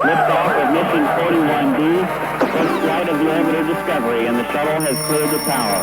Liftoff of mission 41D, first flight of the orbiter Discovery, and the shuttle has cleared the tower.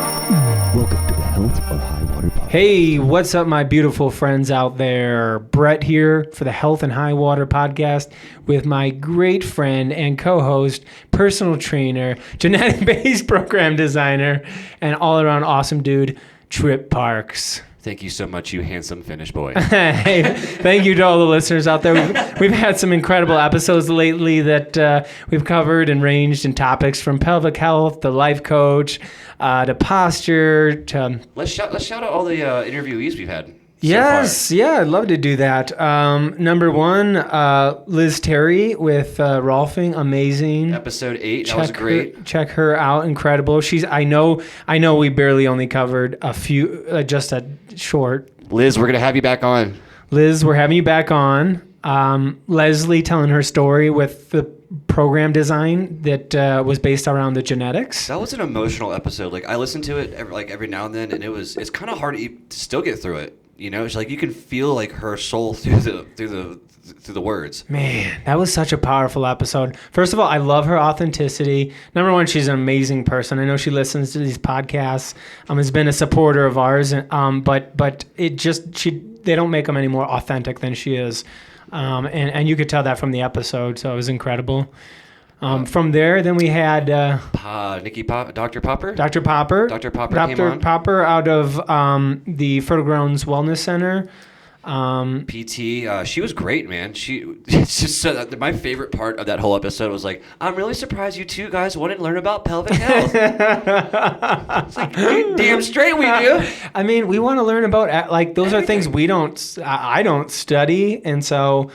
Welcome to the Health or High Water Podcast. Hey, what's up, my beautiful friends out there? Brett here for the Health and High Water Podcast with my great friend and co-host, personal trainer, genetic-based program designer, and all-around awesome dude, Trip Parks. Thank you so much, you handsome Finnish boy. Hey, thank you to all the listeners out there. We've had some incredible episodes lately that we've covered and ranged in topics from pelvic health to life coach to posture to... Let's shout out all the interviewees we've had. Yes, yeah, I'd love to do that. Number one, Liz Terry with Rolfing, amazing. Episode 8, that was great. Check her out, incredible. I know we barely only covered a few, just a short. Liz, we're gonna have you back on. Liz, we're having you back on. Leslie telling her story with the program design that was based around the genetics. That was an emotional episode. Like I listen to it every now and then, and it's kind of hard to still get through it. You know, it's like you can feel like her soul through the words. Man, that was such a powerful episode. First of all, I love her authenticity. Number one, she's an amazing person. I know she listens to these podcasts. Has been a supporter of ours. But they don't make them any more authentic than she is. And you could tell that from the episode. So it was incredible. From there, then we had Dr. Popper. Dr. Popper. Dr. Popper came on. Dr. Popper out of the Fertile Grounds Wellness Center. PT. She was great, man. It's just my favorite part of that whole episode was like, I'm really surprised you two guys wanted to learn about pelvic health. It's like, damn straight we do. I mean, we want to learn about those are things I don't study, and so.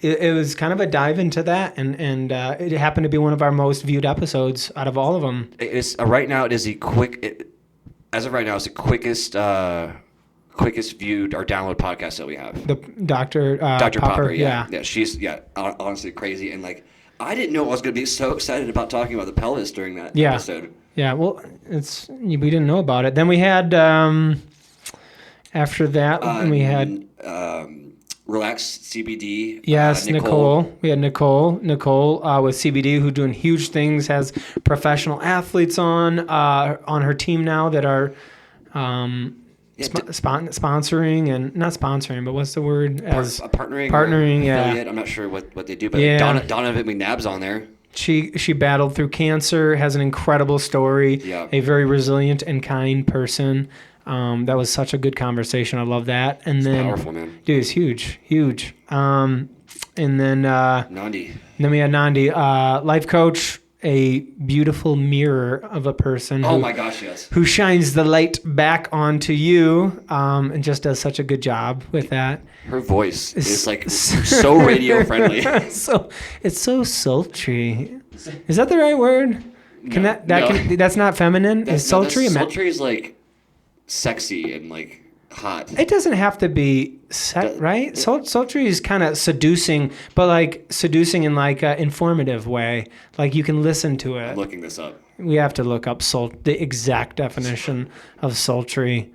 It was kind of a dive into that, and it happened to be one of our most viewed episodes out of all of them. Right now, it's the quickest viewed or download podcast that we have. The Dr. Popper, yeah. She's honestly crazy, and like I didn't know I was going to be so excited about talking about the pelvis during that episode. Yeah, well, we didn't know about it. Then we had after that we had. Relax CBD. Yes, Nicole. We had Nicole with CBD, who's doing huge things. Has professional athletes on her team now that are sponsoring and not sponsoring, but what's the word? Partnering. Yeah. I'm not sure what they do, but Donovan McNabb's on there. She battled through cancer. Has an incredible story. Yeah. A very resilient and kind person. That was such a good conversation. I love that. And it's then powerful, man. Dude, it's huge. And then Nandi. Then we had Nandi, life coach, a beautiful mirror of a person. Oh my gosh, yes. Who shines the light back onto you, and just does such a good job with that. Her voice is like so radio friendly. So it's so sultry. Is that the right word? No. That's not feminine. Is sultry? Sultry is like sexy and like hot. It doesn't have to be right? Sultry is kind of seducing, but like seducing in like an informative way. Like you can listen to it. I'm looking this up. We have to look up the exact definition of sultry,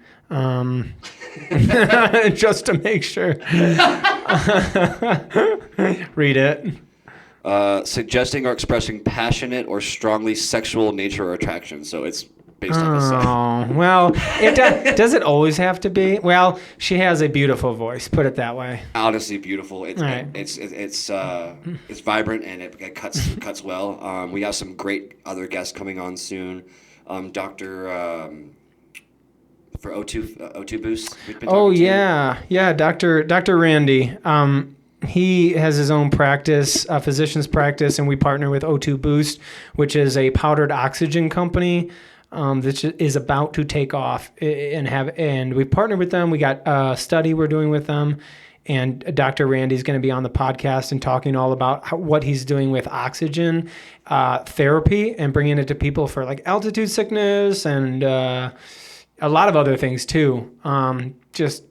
just to make sure. Read it. Suggesting or expressing passionate or strongly sexual nature or attraction. So it's based on the set. Oh, well, does it always have to be? Well, she has a beautiful voice, put it that way. Honestly beautiful. It's right. It's vibrant and it cuts well. We have some great other guests coming on soon. Dr. For O2 Boost. Oh yeah, Dr. Randy. He has his own practice, a physician's practice, and we partner with O2 Boost, which is a powdered oxygen company that is about to take off and we partnered with them. We got a study we're doing with them, and Dr. Randy's going to be on the podcast and talking all about what he's doing with oxygen therapy and bringing it to people for like altitude sickness and a lot of other things too. Just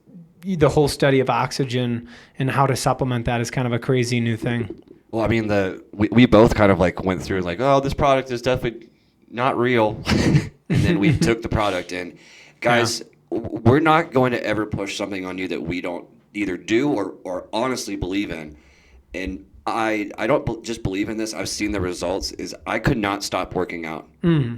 the whole study of oxygen and how to supplement that is kind of a crazy new thing. Well, I mean, we both kind of like went through like, oh, this product is definitely not real. And then we took the product and guys, we're not going to ever push something on you that we don't either do or honestly believe in. And I don't just believe in this. I've seen the results. Is I could not stop working out.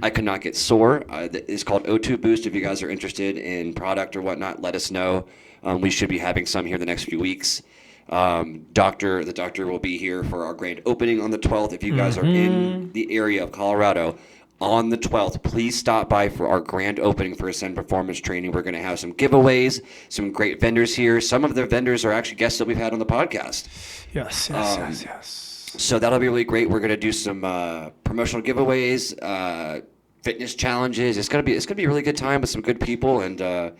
I could not get sore. It's called O2 Boost. If you guys are interested in product or whatnot, let us know. We should be having some here the next few weeks. The doctor will be here for our grand opening on the 12th. If you guys are in the area of Colorado on the 12th, please stop by for our grand opening for Ascend Performance Training. We're going to have some giveaways, some great vendors here. Some of the vendors are actually guests that we've had on the podcast. Yes. So that'll be really great. We're going to do some promotional giveaways, fitness challenges. It's gonna be a really good time with some good people, and I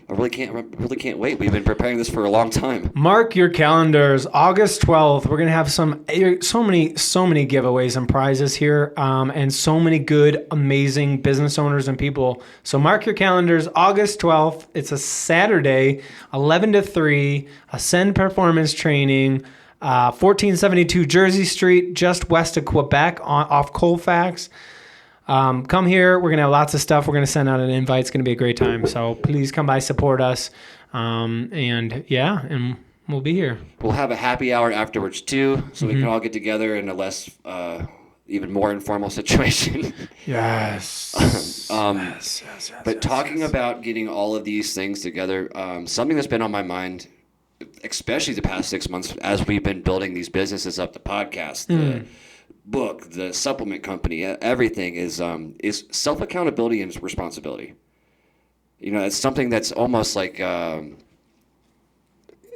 really can't wait. We've been preparing this for a long time. Mark your calendars. August 12th, we're gonna have so many giveaways and prizes here, and so many good, amazing business owners and people. So mark your calendars. August 12th. It's a Saturday, 11 to 3. Ascend Performance Training, 1472 Jersey Street, just west of Quebec, off Colfax. Come here. We're going to have lots of stuff. We're going to send out an invite. It's going to be a great time. So please come by, support us. And we'll be here. We'll have a happy hour afterwards too, so we can all get together in a less, even more informal situation. Yes. But talking about getting all of these things together, something that's been on my mind, especially the past 6 months as we've been building these businesses up, the podcast, the book, the supplement company, everything is self-accountability and responsibility. You know, it's something that's almost like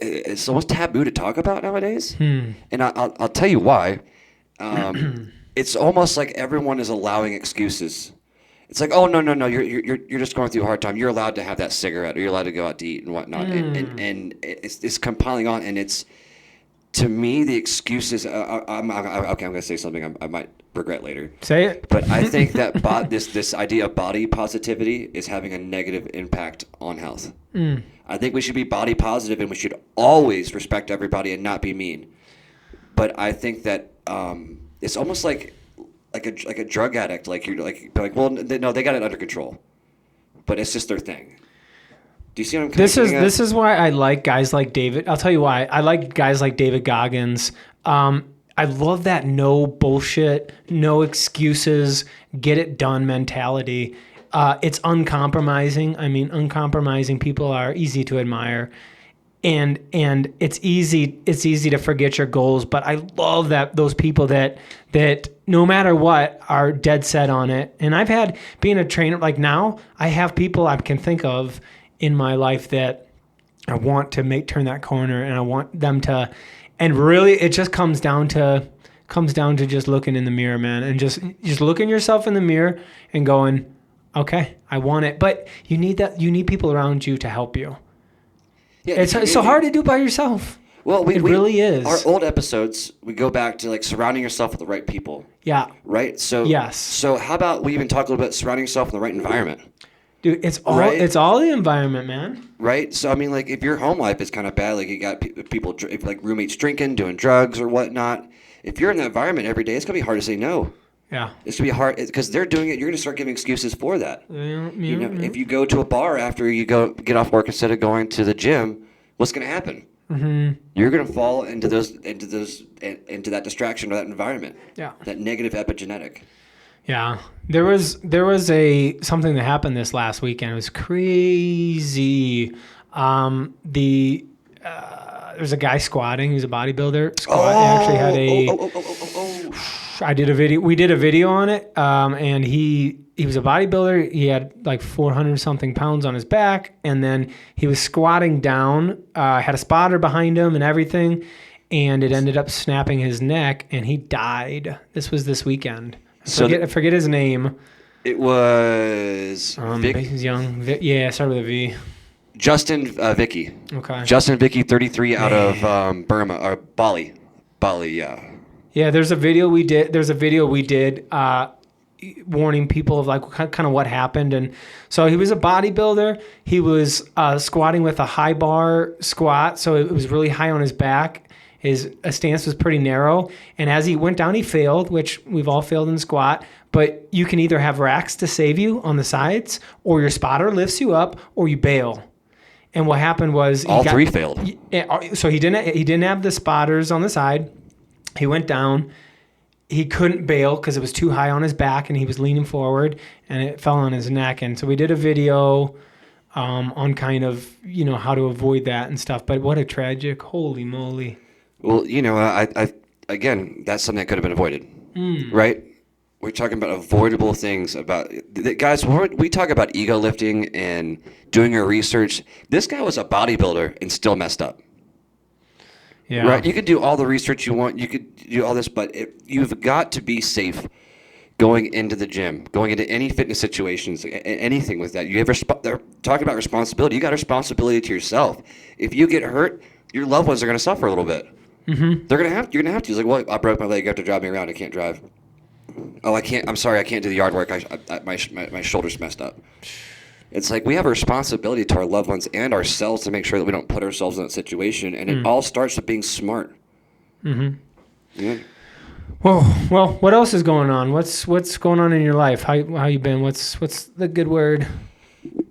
it's almost taboo to talk about nowadays. And I'll tell you why. It's almost like everyone is allowing excuses. It's like, oh no, you're just going through a hard time. You're allowed to have that cigarette, or you're allowed to go out to eat and whatnot. And it's compiling on, and it's, to me, the excuses. I'm going to say something I might regret later. Say it. But I think that this idea of body positivity is having a negative impact on health. I think we should be body positive, and we should always respect everybody and not be mean. But I think that it's almost like a drug addict. Like you're like, well, no, they got it under control, but it's just their thing. Do you see what I'm saying? This is why I like guys like David. I'll tell you why. I like guys like David Goggins. I love that no bullshit, no excuses, get it done mentality. It's uncompromising. I mean, uncompromising people are easy to admire. And it's easy to forget your goals, but I love that those people that no matter what are dead set on it. And I've had, being a trainer, like now I have people I can think of in my life that I want to turn that corner, and I want them to, and really it just comes down to just looking in the mirror, man, and just looking yourself in the mirror and going, okay, I want it. But you need people around you to help you. Yeah, it's so hard to do by yourself. Well, it really is. Our old episodes, we go back to like surrounding yourself with the right people. Yeah. Right? So yes. So how about we even talk a little bit surrounding yourself in the right environment? Dude, it's all the environment, man. Right? So I mean, like, if your home life is kind of bad, like you got people, like roommates drinking, doing drugs or whatnot, if you're in that environment every day, it's gonna be hard to say no. Yeah. It's gonna be hard because they're doing it. You're gonna start giving excuses for that. If you go to a bar after you get off work instead of going to the gym, what's gonna happen? You're gonna fall into that distraction or that environment. Yeah. That negative epigenetic. Yeah. There was something that happened this last weekend. It was crazy. There's a guy squatting. He's a bodybuilder. Actually had I did a video. We did a video on it. And he was a bodybuilder. He had like 400 something pounds on his back, and then he was squatting down. Had a spotter behind him and everything, and it ended up snapping his neck, and he died. This was this weekend. I forget his name. It was Vic. He's young. Yeah, started with a V. Justin Vicky. Okay. Justin Vicky, 33, out of Burma or Bali. Yeah. Yeah, there's a video we did. Warning people of like kind of what happened. And so he was a bodybuilder. He was squatting with a high bar squat, so it was really high on his back. His stance was pretty narrow, and as he went down, he failed, which we've all failed in squat. But you can either have racks to save you on the sides, or your spotter lifts you up, or you bail. And what happened was all three failed. So he didn't have the spotters on the side. He went down. He couldn't bail because it was too high on his back, and he was leaning forward, and it fell on his neck. And so we did a video on kind of, how to avoid that and stuff. But what a tragic, holy moly. Well, I again, that's something that could have been avoided, right? We're talking about avoidable things guys, we talk about ego lifting and doing our research. This guy was a bodybuilder and still messed up. Yeah. Right? You could do all the research you want. You could do all this, but you've got to be safe going into the gym, going into any fitness situations, anything with that. They're talking about responsibility. You got responsibility to yourself. If you get hurt, your loved ones are going to suffer a little bit. Mm-hmm. You're going to have to. He's like, well, I broke my leg. You have to drive me around. I can't drive. Oh, I can't. I'm sorry. I can't do the yard work. My shoulder's messed up. It's like we have a responsibility to our loved ones and ourselves to make sure that we don't put ourselves in that situation. And it all starts with being smart. Mm-hmm. Yeah. Well, what else is going on? What's going on in your life? How you been? What's the good word?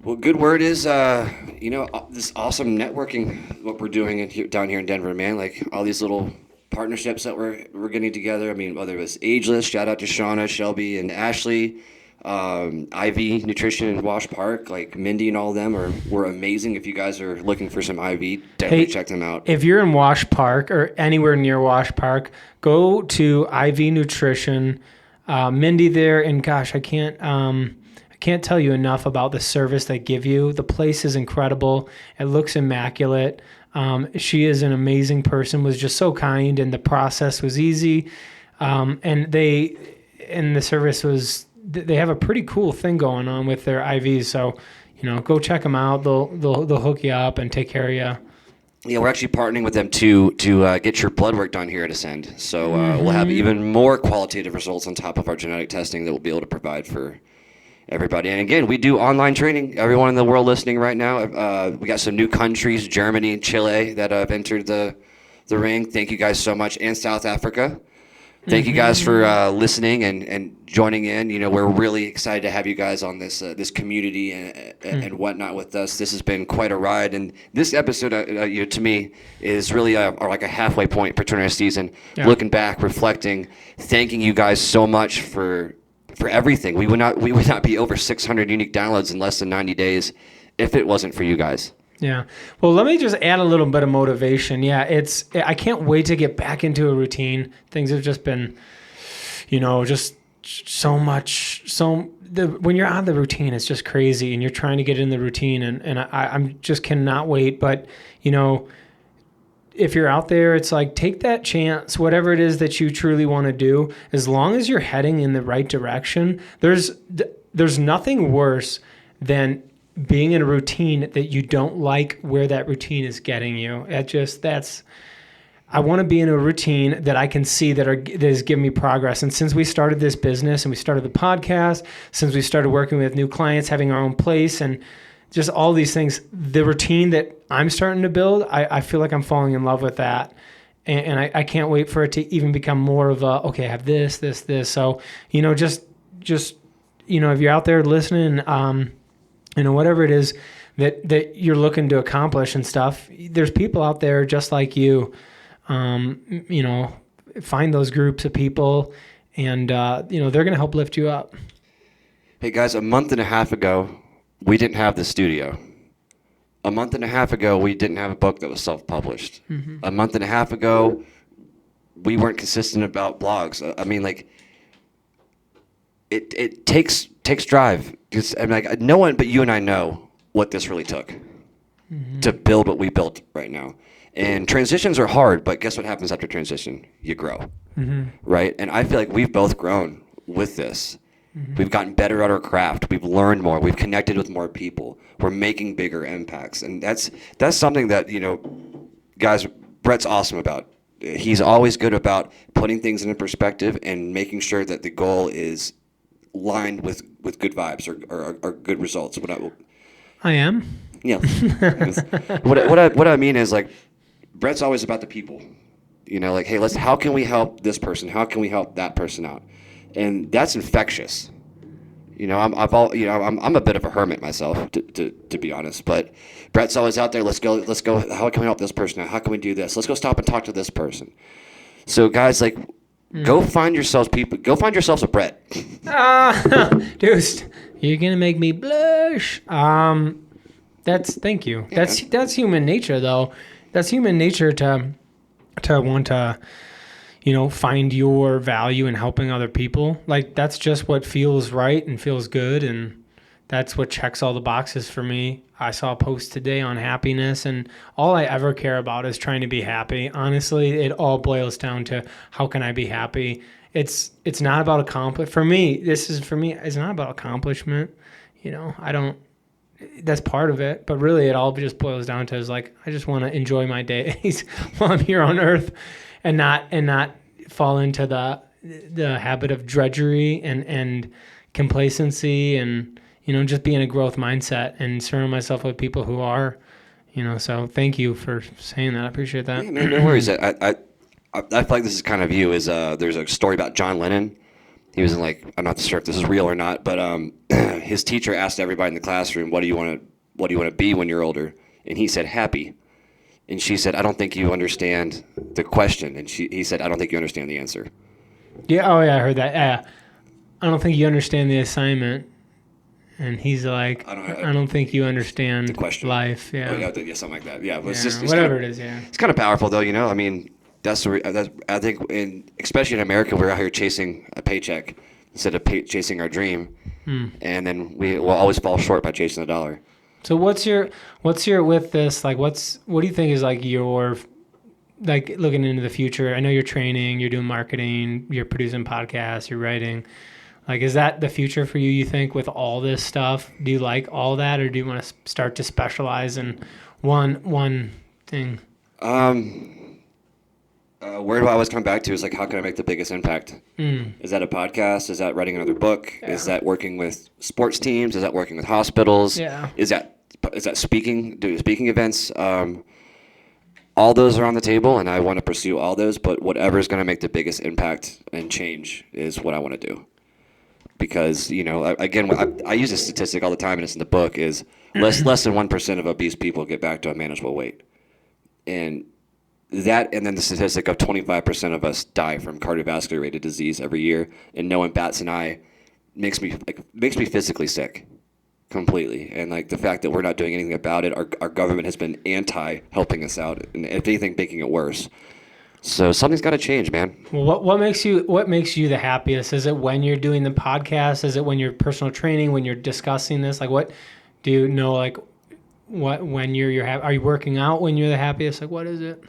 Well, good word is, this awesome networking, what we're doing down here in Denver, man. Like all these little partnerships that we're getting together. I mean, whether it was Ageless, shout out to Shauna, Shelby, and Ashley. IV Nutrition in Wash Park, like Mindy and all of them were amazing. If you guys are looking for some IV, definitely check them out. If you're in Wash Park or anywhere near Wash Park, go to IV Nutrition. Mindy there, and gosh, I can't tell you enough about the service they give you. The place is incredible. It looks immaculate. She is an amazing person, was just so kind, and the process was easy. And the service was, they have a pretty cool thing going on with their IVs. So, go check them out. They'll hook you up and take care of you. Yeah, we're actually partnering with them to get your blood work done here at Ascend. So we'll have even more qualitative results on top of our genetic testing that we'll be able to provide for everybody. And again, we do online training. Everyone in the world listening right now, we got some new countries, Germany and Chile, that have entered the ring. Thank you guys so much. And South Africa. Thank you guys for listening and joining in. We're really excited to have you guys on this community and whatnot with us. This has been quite a ride, and this episode, to me, is really like a halfway point for turning our season. Yeah. Looking back, reflecting, thanking you guys so much for everything. We would not be over 600 unique downloads in less than 90 days if it wasn't for you guys. Yeah. Well, let me just add a little bit of motivation. Yeah, I can't wait to get back into a routine. Things have just been, just so much. When you're on the routine, it's just crazy, and you're trying to get in the routine, and I'm just cannot wait. But, if you're out there, it's like, take that chance, whatever it is that you truly want to do, as long as you're heading in the right direction. There's nothing worse than being in a routine that you don't like where that routine is getting you. I want to be in a routine that I can see that is giving me progress. And since we started this business and we started the podcast, since we started working with new clients, having our own place, and just all these things, the routine that I'm starting to build, I feel like I'm falling in love with that. And I can't wait for it to even become more of I have this. So, just if you're out there listening, whatever it is that you're looking to accomplish and stuff, there's people out there just like you. Find those groups of people, and they're going to help lift you up. Hey guys, a month and a half ago, we didn't have the studio. A month and a half ago, we didn't have a book that was self-published. Mm-hmm. A month and a half ago, we weren't consistent about blogs. It takes drive. No one but you and I know what this really took to build what we built right now. And transitions are hard, but guess what happens after transition? You grow, right? And I feel like we've both grown with this. Mm-hmm. We've gotten better at our craft. We've learned more. We've connected with more people. We're making bigger impacts. And that's something that, guys, Brett's awesome about. He's always good about putting things into perspective and making sure that the goal is lined with good vibes or good results. I am. Yeah. What I mean is, like, Brett's always about the people. Hey, how can we help this person? How can we help that person out? And that's infectious. I'm a bit of a hermit myself, to be honest. But Brett's always out there. Let's go. How can we help this person out? How can we do this? Let's go stop and talk to this person. So guys, like, go find yourselves a Brett. Dude, you're gonna make me blush. Thank you. Yeah. That's human nature, though. That's human nature to want to, find your value in helping other people. Like, that's just what feels right and feels good, and that's what checks all the boxes for me. I saw a post today on happiness, and all I ever care about is trying to be happy. Honestly, it all boils down to how can I be happy. It's not about accomplishment. For me, it's not about accomplishment. That's part of it, but really it all just boils down to is like, I just want to enjoy my days while I'm here on earth and not fall into the habit of drudgery and complacency and, just be in a growth mindset and surround myself with people who are, so thank you for saying that. I appreciate that. Yeah, man, no worries. I feel like this is kind of you. There's a story about John Lennon. He was in, like, I'm not sure if this is real or not, but his teacher asked everybody in the classroom, what do you want to be when you're older? And he said, happy. And she said, I don't think you understand the question. And he said, I don't think you understand the answer. Yeah. Oh yeah, I heard that. Yeah. I don't think you understand the assignment. And he's like, I don't think you understand the question. Life. Yeah. Oh, yeah, something like that. Yeah, but it's whatever it is. Yeah. It's kind of powerful, though. I mean, that's I think, especially in America, we're out here chasing a paycheck instead of chasing our dream, and then we will always fall short by chasing the dollar. So what's your with this, like, what do you think is like your, like, looking into the future? I know you're training, you're doing marketing, you're producing podcasts, you're writing. Like, is that the future for you, you think, with all this stuff? Do you like all that, or do you want to start to specialize in one thing? Where do I always come back to is, like, how can I make the biggest impact? Is that a podcast? Is that writing another book? Yeah. Is that working with sports teams? Is that working with hospitals? Yeah. Is that speaking, doing speaking events? All those are on the table, and I want to pursue all those, but whatever is going to make the biggest impact and change is what I want to do. Because, again, I use a statistic all the time, and it's in the book, is less than 1% of obese people get back to a manageable weight. And then the statistic of 25% of us die from cardiovascular-related disease every year, and no one bats an eye, makes me physically sick, completely. And, like, the fact that we're not doing anything about it, our government has been anti-helping us out, and if anything, making it worse. So something's got to change, man. Well, what makes you the happiest? Is it when you're doing the podcast? Is it when you're personal training? When you're discussing this? Like, what do you know? Like, what when you're are you working out when you're the happiest? Like, what is it?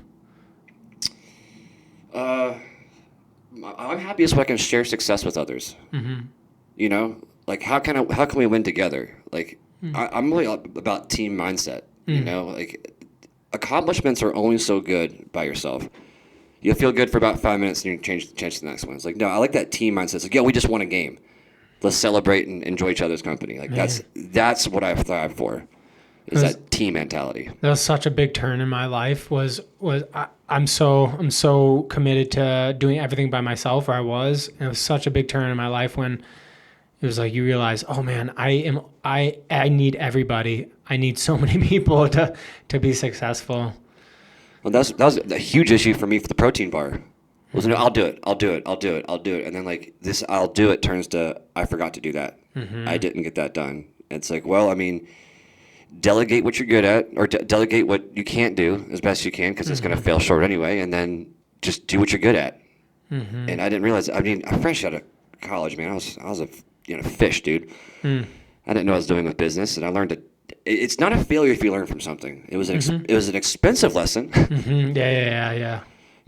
I'm happiest when I can share success with others. Mm-hmm. Like, how can we win together? Like, I'm really about team mindset. Like, accomplishments are only so good by yourself. You'll feel good for about 5 minutes, and you change to the next one. It's like, no, I like that team mindset. It's like, we just won a game. Let's celebrate and enjoy each other's company. Like, that's what I thrive for. Is that team mentality. That was such a big turn in my life. I'm so committed to doing everything by myself, or I was. And it was such a big turn in my life when it was like you realize, oh man, I need everybody. I need so many people to be successful. Well, that was a huge issue for me for the protein bar. Was, no, I'll do it. And then, like, this I'll do it turns to I forgot to do that. Mm-hmm. I didn't get that done. It's like, well, I mean, delegate what you're good at, or delegate what you can't do as best you can, because it's going to fail short anyway, and then just do what you're good at. Mm-hmm. And I didn't realize, I'm fresh out of college, man. I was a fish, dude. I didn't know what I was doing with business, and I learned that it's not a failure if you learn from something. It was an expensive lesson. Mm-hmm. Yeah.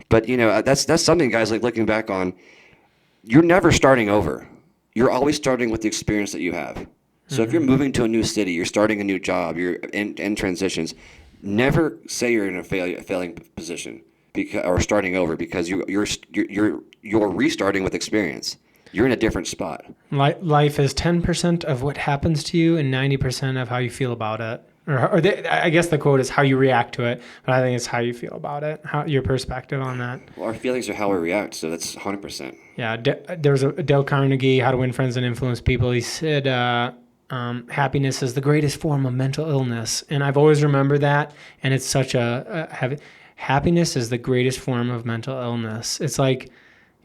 But that's something, guys, like, looking back on, you're never starting over. You're always starting with the experience that you have. So if you're moving to a new city, you're starting a new job, you're in transitions, never say you're in a failing position or starting over, because you're restarting with experience. You're in a different spot. Life is 10% of what happens to you and 90% of how you feel about it. I guess the quote is how you react to it, but I think it's how you feel about it, your perspective on that. Well, our feelings are how we react, so that's 100%. Yeah, there was a Dale Carnegie, How to Win Friends and Influence People. He said, happiness is the greatest form of mental illness, and I've always remembered that. And it's such happiness is the greatest form of mental illness. It's like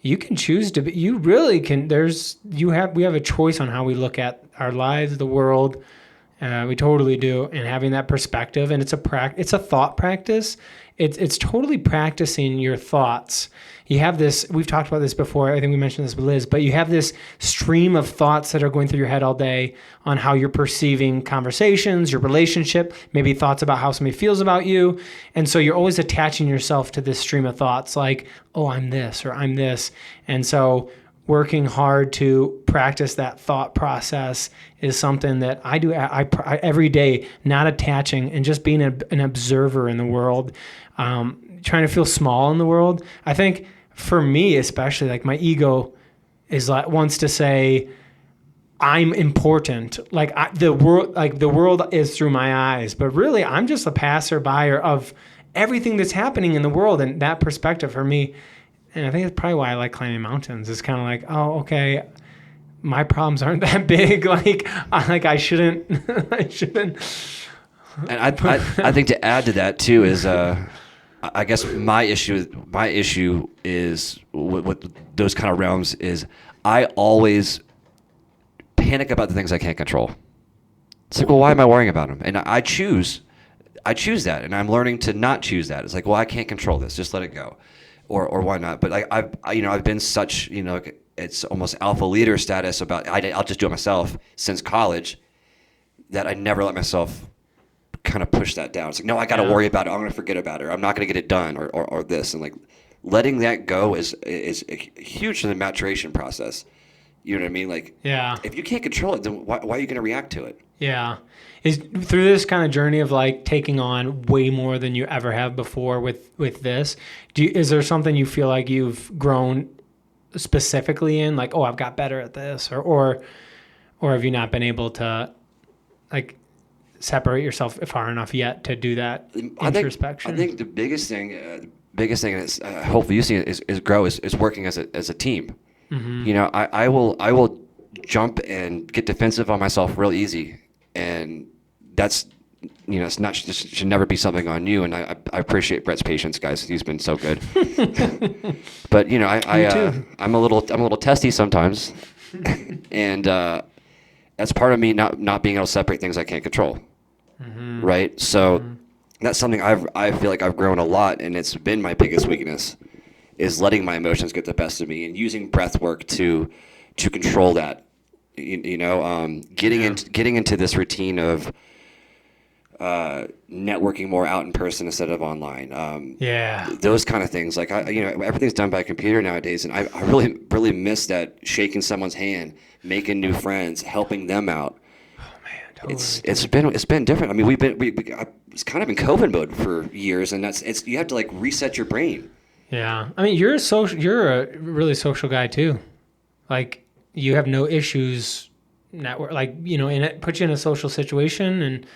you can choose to be, you really can, we have a choice on how we look at our lives, the world. We totally do. And having that perspective, and it's a thought practice. It's totally practicing your thoughts. You have this, we've talked about this before, I think we mentioned this with Liz, but you have this stream of thoughts that are going through your head all day on how you're perceiving conversations, your relationship, maybe thoughts about how somebody feels about you. And so you're always attaching yourself to this stream of thoughts like, oh, I'm this or I'm this. And so working hard to practice that thought process is something that I do I every day, not attaching and just being an observer in the world, trying to feel small in the world. I think for me, especially, like my ego is like wants to say I'm important. Like the world is through my eyes, but really I'm just a passerby of everything that's happening in the world. And that perspective for me, and I think that's probably why I like climbing mountains. It's kind of like, oh, okay, my problems aren't that big. I shouldn't. And I think to add to that too is, I guess my issue is with those kind of realms is I always panic about the things I can't control. It's like, well, why am I worrying about them? And I choose that, and I'm learning to not choose that. It's like, well, I can't control this. Just let it go. Or why not? But like I've been such, it's almost alpha leader status about I'll just do it myself since college that I never let myself kind of push that down. It's like, no, I got to worry about it. I'm going to forget about it. Or I'm not going to get it done or this. And like letting that go is huge in the maturation process. You know what I mean? Like, if you can't control it, then why are you going to react to it? Yeah. Is through this kind of journey of like taking on way more than you ever have before with this, is there something you feel like you've grown specifically in? Like, oh, I've got better at this, or have you not been able to like separate yourself far enough yet to do that introspection? I think the biggest thing is hopefully you see it is working as a team. Mm-hmm. I will jump and get defensive on myself real easy, and that's it's not should never be something on you. And I appreciate Brett's patience, guys. He's been so good. But I'm a little testy sometimes, and that's part of me not being able to separate things I can't control. Mm-hmm. Right. So that's something I feel like I've grown a lot, and it's been my biggest weakness is letting my emotions get the best of me and using breath work to control that. Getting into this routine of networking more out in person instead of online. Those kind of things. Like everything's done by computer nowadays, and I really really miss that shaking someone's hand, making new friends, helping them out. Oh man, totally. It's been different. I mean, it's kind of in COVID mode for years, and you have to like reset your brain. Yeah, I mean, you're a really social guy too. Like you have no issues network, like and it puts you in a social situation, and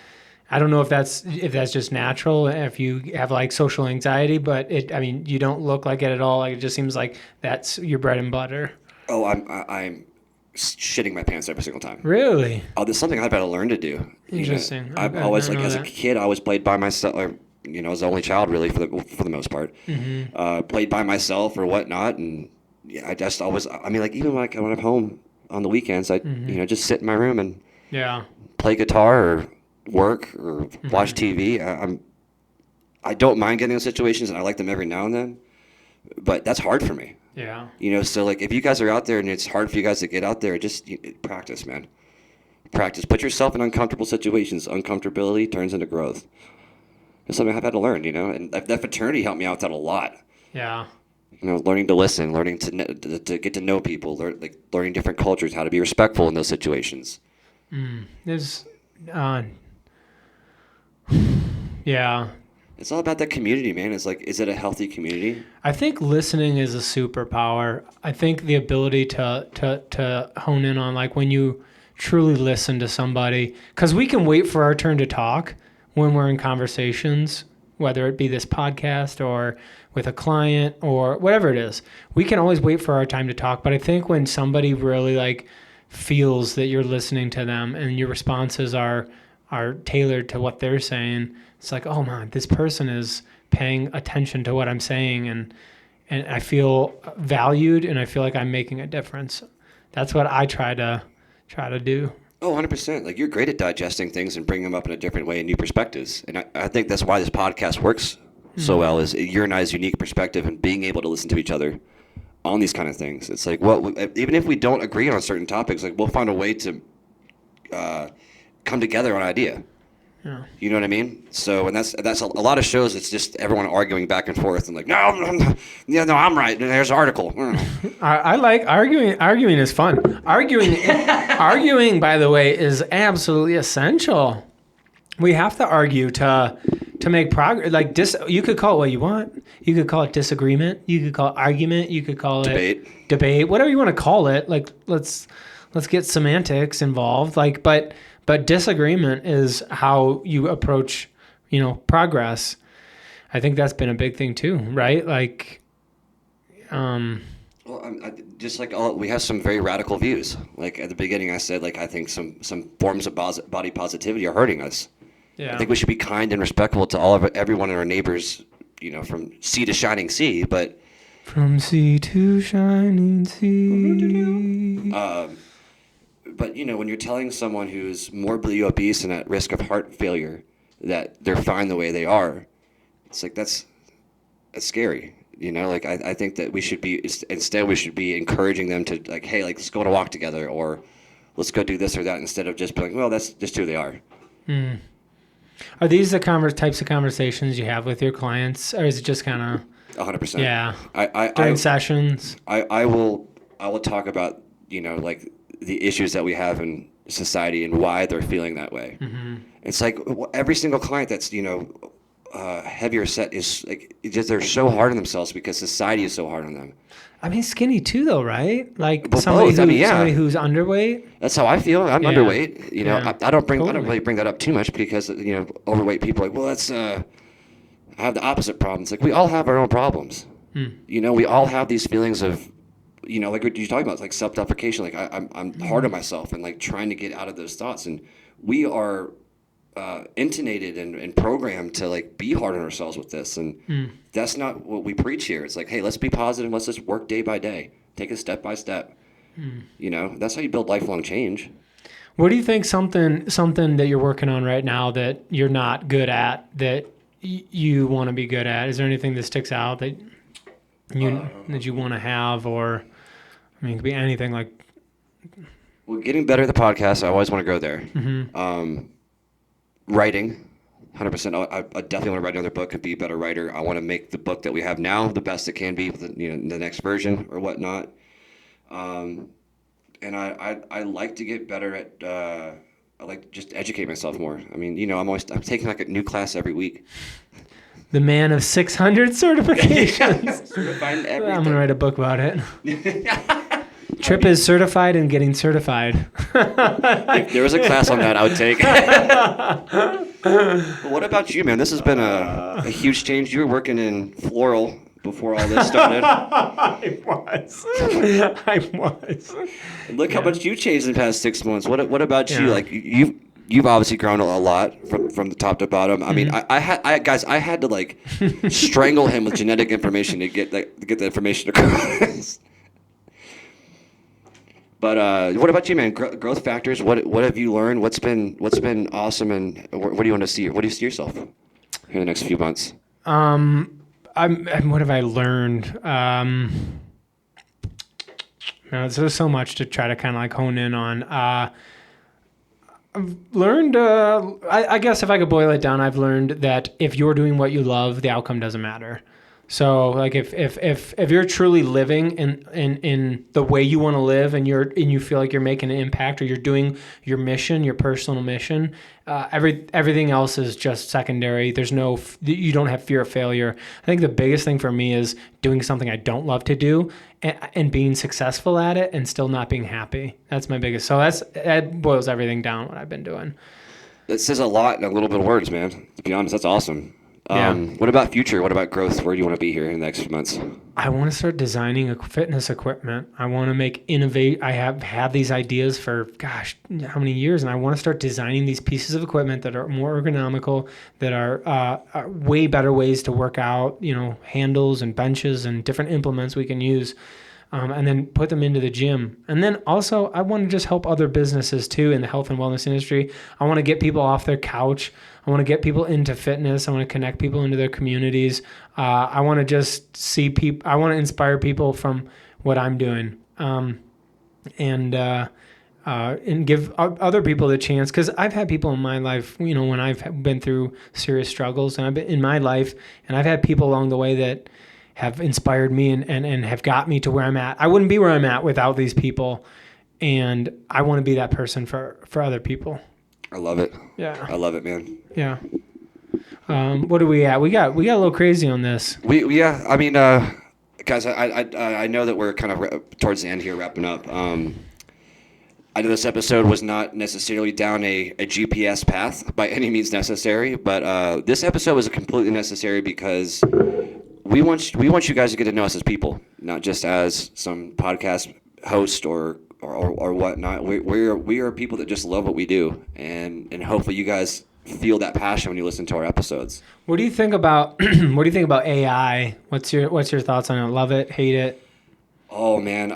I don't know if that's just natural, if you have like social anxiety, but you don't look like it at all. Like it just seems like that's your bread and butter. Oh, I'm shitting my pants every single time. Really? Oh, there's something I've had to learn to do. Interesting. I've always as a kid, I always played by myself. As the only child, really, for the most part, played by myself or whatnot, and I just always. I mean, like even when I'm home on the weekends, I just sit in my room and play guitar or work or watch TV. I don't mind getting in situations, and I like them every now and then, but that's hard for me. Yeah. So like if you guys are out there and it's hard for you guys to get out there, just practice, man. Practice. Put yourself in uncomfortable situations. Uncomfortability turns into growth. It's something I've had to learn, and that fraternity helped me out with that a lot. Yeah. Learning to listen, learning to get to know people, learning different cultures, how to be respectful in those situations. There's, yeah. It's all about that community, man. It's like, is it a healthy community? I think listening is a superpower. I think the ability to hone in on like when you truly listen to somebody, because we can wait for our turn to talk when we're in conversations, whether it be this podcast or with a client or whatever it is. We can always wait for our time to talk. But I think when somebody really like feels that you're listening to them and your responses are tailored to what they're saying, it's like, oh man, this person is paying attention to what I'm saying, and I feel valued, and I feel like I'm making a difference. That's what I try to do. Oh, 100%. Like, you're great at digesting things and bringing them up in a different way and new perspectives. And I think that's why this podcast works so well, is your and I's unique perspective and being able to listen to each other on these kind of things. It's like, well, even if we don't agree on certain topics, like, we'll find a way to come together on an idea. Yeah. You know what I mean? So, and that's a lot of shows. It's just everyone arguing back and forth and like, no, I'm right. There's an article. I like arguing. Arguing is fun. Arguing, by the way, is absolutely essential. We have to argue to make progress. Like, you could call it what you want. You could call it disagreement. You could call it argument. You could call it debate. Whatever you want to call it. Like, let's get semantics involved. Like, but disagreement is how you approach, progress. I think that's been a big thing too, right? Like, well, just like we have some very radical views. Like at the beginning, I said, like, I think some forms of body positivity are hurting us. Yeah. I think we should be kind and respectful to everyone in our neighbors, from sea to shining sea. But from sea to shining sea. But when you're telling someone who's morbidly obese and at risk of heart failure that they're fine the way they are, it's like that's scary. Like I think that we should be encouraging them to, like, hey, like, let's go on a walk together, or let's go do this or that, instead of just being like, well, that's just who they are. Are these the types of conversations you have with your clients, or is it just kind of 100%? Yeah. During sessions. I will talk about like the issues that we have in society and why they're feeling that way. Mm-hmm. It's like every single client that's heavier set is like, they're so hard on themselves because society is so hard on them. I mean, skinny too, though, right? Like somebody who's underweight. That's how I feel. I'm underweight. I don't really bring that up too much because overweight people are like, well, that's I have the opposite problems. Like, we all have our own problems. We all have these feelings of, like what you're talking about, like self-deprecation. Like I'm hard on myself and like trying to get out of those thoughts. And we are intonated and programmed to like be hard on ourselves with this. And that's not what we preach here. It's like, hey, let's be positive. Let's just work day by day. Take it step by step. That's how you build lifelong change. What do you think something that you're working on right now that you're not good at that you want to be good at? Is there anything that sticks out that you want to have, or I mean, it could be anything. Like, well, getting better at the podcast, I always want to go there. Mm-hmm. Writing, 100%. I definitely want to write another book and be a better writer. I want to make the book that we have now the best it can be, the next version or whatnot. And I like to get better at. I like to just educate myself more. I mean, I'm taking like a new class every week. The man of 600 certifications. Certified everything. I'm going to write a book about it. Trip is certified and getting certified. If there was a class on that, I would take. Well, what about you, man? This has been a huge change. You were working in floral before all this started. I was. Look how much you changed in the past 6 months. What about you? Like, You've obviously grown a lot from the top to bottom. I mean, I had to like strangle him with genetic information to get the information across. But what about you, man? Growth factors. What have you learned? What's been awesome, and what do you want to see? What do you see yourself in the next few months? What have I learned? There's so much to try to kind of like hone in on. I've learned, I guess if I could boil it down, I've learned that if you're doing what you love, the outcome doesn't matter. So like if you're truly living in the way you want to live, and you feel like you're making an impact, or you're doing your mission, your personal mission, everything else is just secondary. You don't have fear of failure. I think the biggest thing for me is doing something I don't love to do and being successful at it and still not being happy. That's my biggest. So that boils everything down, what I've been doing. That says a lot in a little bit of words, man. To be honest, that's awesome. Yeah. What about future? What about growth? Where do you want to be here in the next few months? I want to start designing fitness equipment. I want to innovate. I have had these ideas for, gosh, how many years? And I want to start designing these pieces of equipment that are more ergonomical, that are way better ways to work out, handles and benches and different implements we can use. And then put them into the gym. And then also, I want to just help other businesses too in the health and wellness industry. I want to get people off their couch. I want to get people into fitness. I want to connect people into their communities. I want to just see people. I want to inspire people from what I'm doing, and give other people the chance. Because I've had people in my life, when I've been through serious struggles, and I've been in my life, and I've had people along the way that have inspired me and have got me to where I'm at. I wouldn't be where I'm at without these people, and I want to be that person for other people. I love it. Yeah. I love it, man. Yeah. What are we at? We got a little crazy on this. Yeah. I mean, guys, I know that we're kind of towards the end here, wrapping up. I know this episode was not necessarily down a GPS path by any means necessary, but this episode was completely necessary because we want you guys to get to know us as people, not just as some podcast host or whatnot. We are people that just love what we do, and hopefully you guys feel that passion when you listen to our episodes. What do you think about AI? What's your thoughts on it? Love it, hate it? Oh man,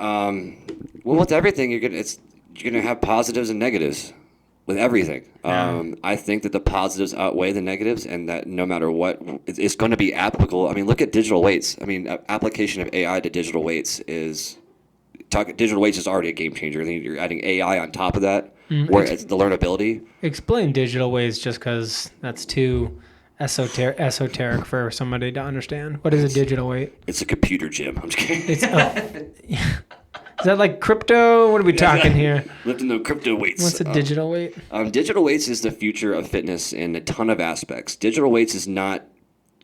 well, with everything you're gonna have positives and negatives. With everything. Yeah. I think that the positives outweigh the negatives, and that no matter what, it's going to be applicable. I mean, look at digital weights. I mean, application of AI to digital weights digital weights is already a game changer. I think you're adding AI on top of that, where it's the learnability. Explain digital weights, just because that's too esoteric for somebody to understand. What is a digital weight? It's a computer gym. I'm just kidding. Is that like crypto? What are we talking here? Lifting the crypto weights. What's a digital weight? Digital weights is the future of fitness in a ton of aspects. Digital weights is not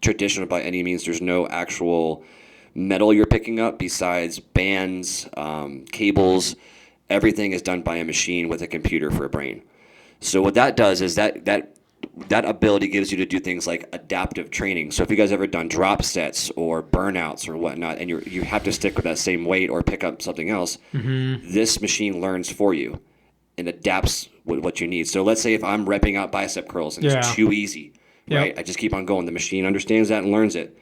traditional by any means. There's no actual metal you're picking up besides bands, cables. Everything is done by a machine with a computer for a brain. So what that does is that ability gives you to do things like adaptive training. So if you guys ever done drop sets or burnouts or whatnot, and you have to stick with that same weight or pick up something else, this machine learns for you and adapts with what you need. So let's say if I'm repping out bicep curls and it's too easy, right? I just keep on going. The machine understands that and learns it,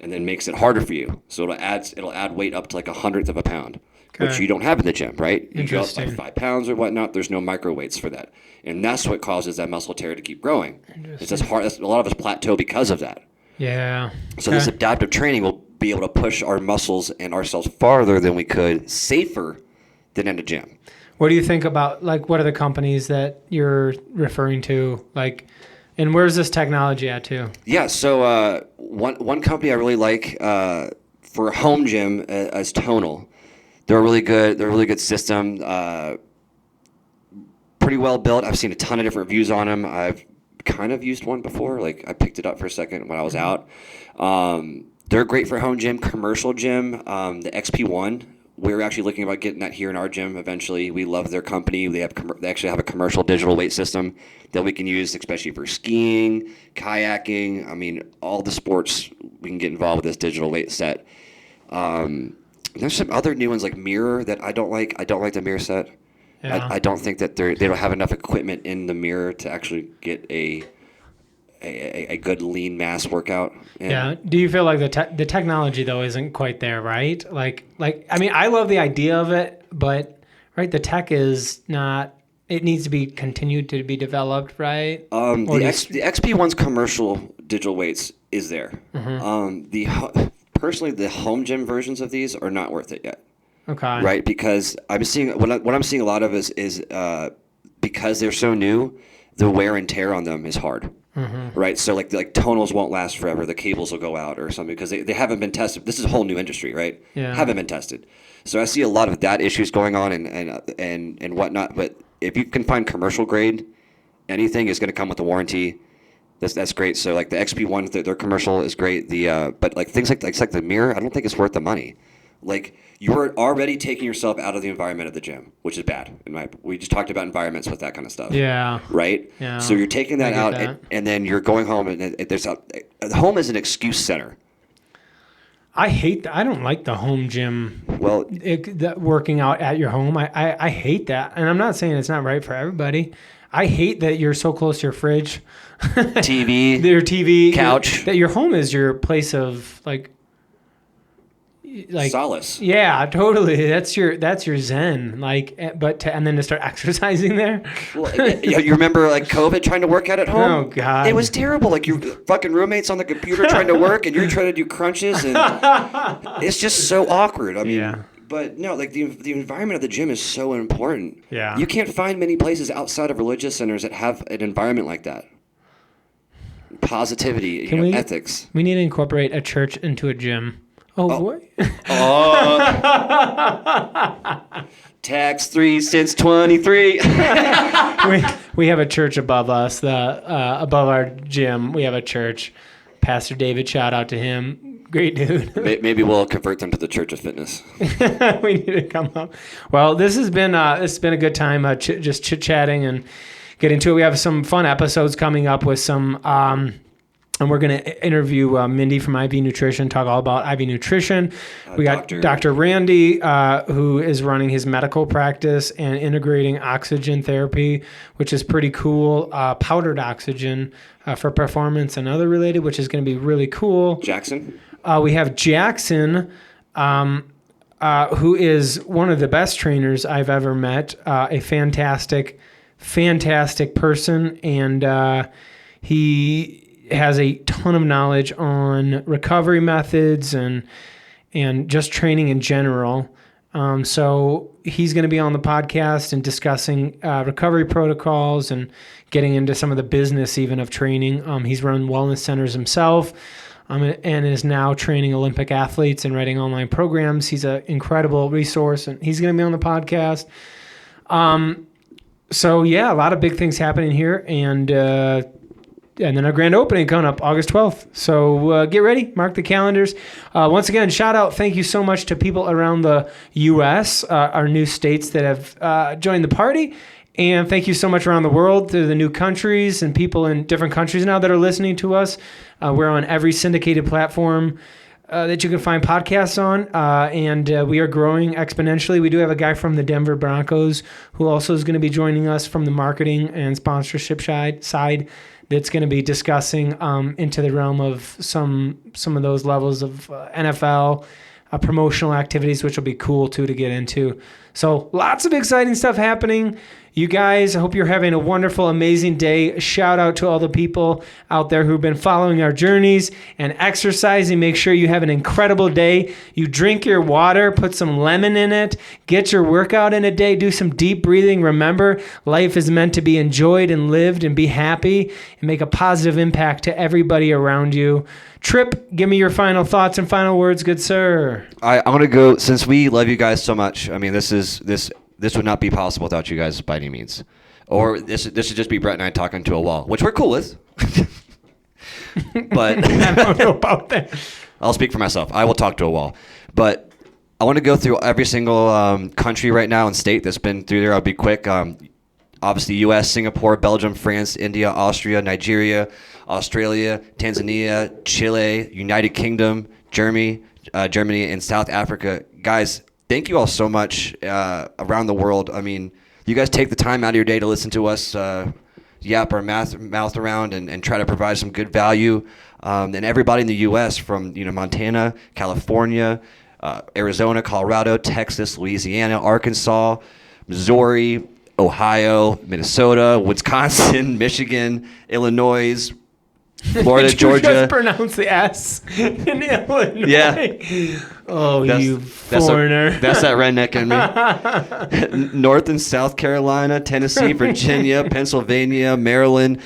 and then makes it harder for you. So it'll add weight up to like 1/100 of a pound. Which you don't have in the gym, right? You go up like 5 pounds or whatnot. There's no micro weights for that, and that's what causes that muscle tear to keep growing. It's just hard. A lot of us plateau because of that. Yeah. So this adaptive training will be able to push our muscles and ourselves farther than we could, safer than in a gym. What do you think about, like, what are the companies that you're referring to, like, and where's this technology at too? Yeah. So one company I really like for a home gym is Tonal. They're a really good system, pretty well built. I've seen a ton of different reviews on them. I've kind of used one before. Like, I picked it up for a second when I was out. They're great for home gym, commercial gym. The XP1, we're actually looking about getting that here in our gym eventually. We love their company. They actually have a commercial digital weight system that we can use, especially for skiing, kayaking. I mean, all the sports we can get involved with this digital weight set. There's some other new ones like Mirror that I don't like. I don't like the Mirror set. Yeah. I don't think that they don't have enough equipment in the Mirror to actually get a good lean mass workout. And yeah. Do you feel like the technology though isn't quite there, right? Like I mean, I love the idea of it, but right, the tech is not. It needs to be continued to be developed, right? The XP1's commercial digital weights is there. Personally, the home gym versions of these are not worth it yet. Okay. Right, because I'm seeing what I'm seeing a lot of is because they're so new, the wear and tear on them is hard. Right, so like tonals won't last forever. The cables will go out or something because they haven't been tested. This is a whole new industry, right? Yeah. Haven't been tested. So I see a lot of that issues going on and whatnot. But if you can find commercial grade, anything is going to come with a warranty. That's great. So like the XP1, their commercial is great. But like things like the Mirror, I don't think it's worth the money. Like you're already taking yourself out of the environment of the gym, which is bad. We just talked about environments with that kind of stuff. Yeah. Right? Yeah. So you're taking that out, that. and then you're going home, and home is an excuse center. I hate that. I don't like the home gym. Well, Working out at your home. I hate that. And I'm not saying it's not right for everybody. I hate that you're so close to your fridge. TV. Your TV. Couch. That your home is your place of like solace. Yeah, totally. That's your zen. And then to start exercising there. Well, you remember like COVID trying to work out at home? Oh God, it was terrible. Like your fucking roommates on the computer trying to work, and you're trying to do crunches, and it's just so awkward. I mean, yeah. But no, like the environment of the gym is so important. Yeah, you can't find many places outside of religious centers that have an environment like that. Positivity, ethics. We need to incorporate a church into a gym. Oh boy. Tax 3 since 23. we have a church above us. Above our gym, we have a church. Pastor David, shout out to him. Great dude. Maybe we'll convert them to the Church of Fitness. We need to come up. Well, this has been a good time just chit chatting and getting to it. We have some fun episodes coming up with some. And we're going to interview Mindy from IV Nutrition, talk all about IV Nutrition. We got Dr. Randy, who is running his medical practice and integrating oxygen therapy, which is pretty cool. Powdered oxygen for performance and other related, which is going to be really cool. Jackson? We have Jackson, who is one of the best trainers I've ever met. A fantastic person. And he has a ton of knowledge on recovery methods and just training in general. So he's going to be on the podcast and discussing recovery protocols and getting into some of the business even of training. He's run wellness centers himself and is now training Olympic athletes and writing online programs. He's an incredible resource, and he's going to be on the podcast. So yeah, a lot of big things happening here, and then our grand opening coming up August 12th. So get ready, mark the calendars. Once again, shout out, thank you so much to people around the U.S., our new states that have joined the party. And thank you so much around the world to the new countries and people in different countries now that are listening to us. We're on every syndicated platform that you can find podcasts on, and we are growing exponentially. We do have a guy from the Denver Broncos who also is going to be joining us from the marketing and sponsorship side that's going to be discussing into the realm of some of those levels of NFL promotional activities, which will be cool too to get into. So lots of exciting stuff happening. You guys, I hope you're having a wonderful, amazing day. Shout out to all the people out there who've been following our journeys and exercising. Make sure you have an incredible day. You drink your water, put some lemon in it, get your workout in a day, do some deep breathing. Remember, life is meant to be enjoyed and lived, and be happy and make a positive impact to everybody around you. Trip, give me your final thoughts and final words, good sir. I'm going to go, since we love you guys so much. I mean, this would not be possible without you guys by any means. Or this should just be Brett and I talking to a wall, which we're cool with. But I don't know about that. I'll speak for myself. I will talk to a wall. But I want to go through every single country right now and state that's been through there. I'll be quick. Obviously, U.S., Singapore, Belgium, France, India, Austria, Nigeria, Australia, Tanzania, Chile, United Kingdom, Germany, and South Africa. Guys, thank you all so much around the world. I mean, you guys take the time out of your day to listen to us yap our mouth around and try to provide some good value. And everybody in the U.S. from Montana, California, Arizona, Colorado, Texas, Louisiana, Arkansas, Missouri, Ohio, Minnesota, Wisconsin, Michigan, Illinois, Florida, Georgia. Just pronounce the S in Illinois. Yeah. Oh, you foreigner. That's that redneck in me. North and South Carolina, Tennessee, Virginia, Pennsylvania, Maryland,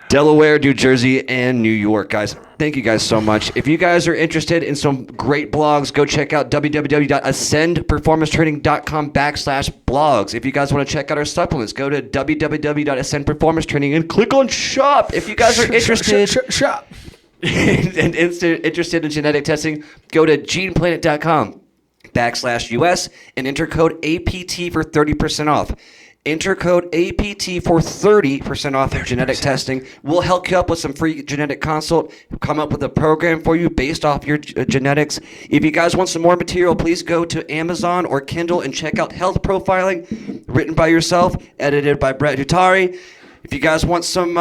Delaware, New Jersey, and New York. Guys, thank you guys so much. If you guys are interested in some great blogs, go check out www.ascendperformancetraining.com/blogs. If you guys want to check out our supplements, go to www.ascendperformancetraining and click on shop. If you guys are interested shop. and interested in genetic testing, go to geneplanet.com. /US and enter code APT for 30% off. Enter code APT for 30% off of genetic testing. We'll help you up with some free genetic consult, come up with a program for you based off your genetics. If you guys want some more material, please go to Amazon or Kindle and check out Health Profiling, written by yourself, edited by Brett Dutari. If you guys want some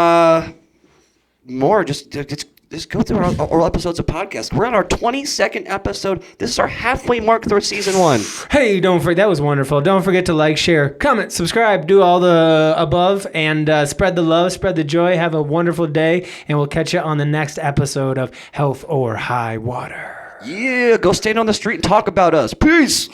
more, just go through our oral episodes of podcast. We're on our 22nd episode. This is our halfway mark through season 1. Hey, don't forget, that was wonderful. Don't forget to like, share, comment, subscribe, do all the above, and spread the love, spread the joy. Have a wonderful day, and we'll catch you on the next episode of Health or High Water. Yeah, go stand on the street and talk about us. Peace.